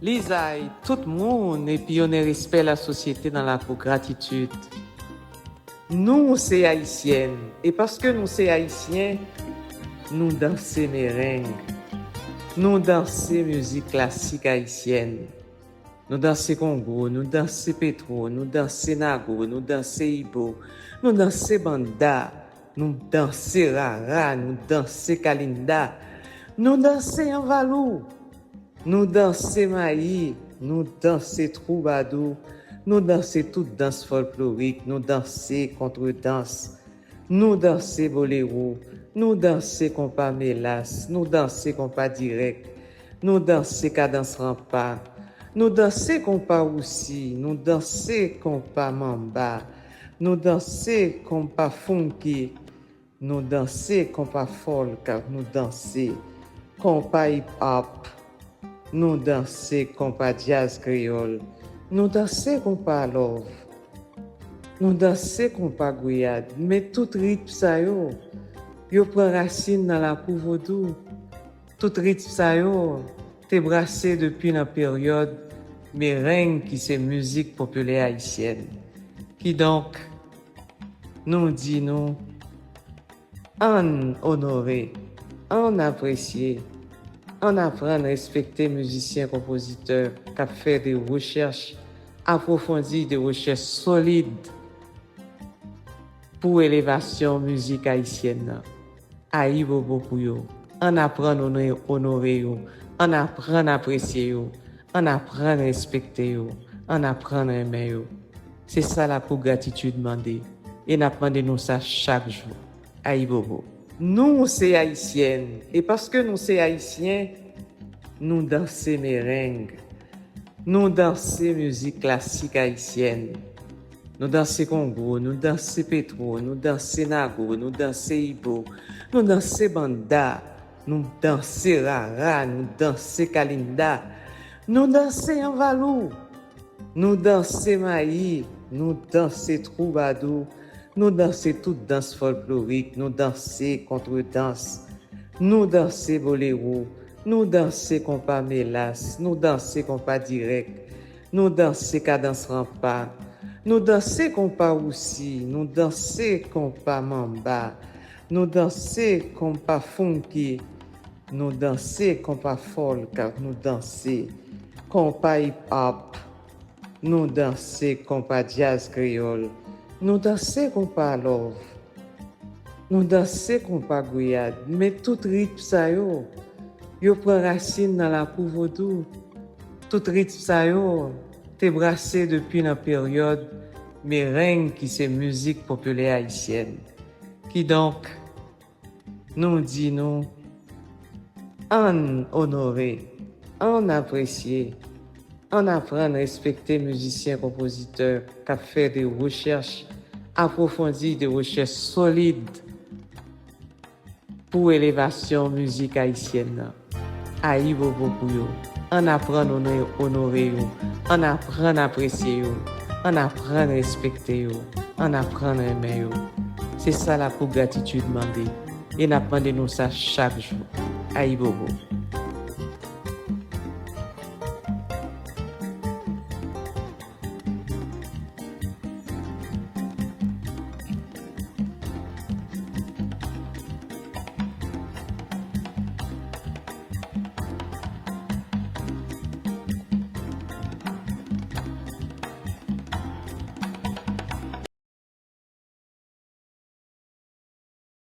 Lisa, tout le monde, et puis on respecte la société dans la gratitude. Nous, c'est haïtiennes. Et parce que nous, c'est haïtiens, nous dansons merengue. Nous dansons musique classique haïtienne. Nous dansons Congo, nous dansons Petro, nous dansons Nago, nous dansons Ibo, nous dansons Banda, nous dansons Rara, nous dansons Kalinda, nous dansons Anvalou, nous dansons Maï, nous dansons Troubadou, nous dansons toute danse folklorique, nous dansons contre-danse, nous dansons boléro, nous dansons compas mélas, nous dansons compas direct, nous dansons cadence rempart, nous dansons compas aussi, nous dansons compas mamba, nous dansons compas funky, nous dansons compas folk, nous dansons compas hip-hop, nous dansons compas jazz créole, nous dansons compas love, nous dansons compas guyade, mais tout rythme ça yo prend racine dans la couve-vaudou, tout rythme ça yo t'es brassé depuis la période merengue qui c'est musique populaire haïtienne. Qui donc nous dit nous en honorer, en apprécier, en apprendre à respecter musiciens, compositeurs qui fait des recherches approfondies, des recherches solides pour élévation musique haïtienne. Aïe bobo pour yo, en apprendre à honorer yo, en apprendre à apprécier yo, en apprendre à respecter yo, en apprendre à aimer yo. C'est ça la pour gratitude demandée. Et n'a demandé nous ça chaque jour. Aïe bobo. Nous c'est haïtiennes. Et parce que nous c'est haïtiens, nous dansons merengue. Nous dansons musique classique haïtienne. Nous dansons Congo, nous dansons Petro, nous dansons Nago, nous dansons Ibo, nous dansons Banda, nous dansons Rara, nous dansons Kalinda, nous dansons Anvalou, nous dansons Maï, nous dansons Troubadou, nous dansons toute danse folklorique, nous dansons contre-danse, nous dansons boléro, nous dansons compas mélas, nous dansons compas direct, nous dansons cadence rempart, nous dansons compas aussi, nous dansons compas mamba, nous dansons compas funky, nous dansons compas folk, nous dansons compas hip-hop, nous dansons compas jazz créole, nous dansons compas love, nous dansons compas guyade, mais tout rythme ça yo prend racine dans la couve-vaudou, tout rythme ça yo t'es brassé depuis la période merengue qui c'est musique populaire haïtienne. Qui donc nous dit nous en honorer, en apprécier, en apprendre à respecter musiciens, compositeurs qui fait des recherches approfondies, des recherches solides pour élévation musique haïtienne. Aïe bobo pour yo, en apprendre à honorer yo, en apprendre à apprécier yo, en apprendre à respecter yo, en apprendre à aimer yo. C'est ça la pour gratitude demandée. Et n'a demandé nous ça chaque jour. Aïe bobo.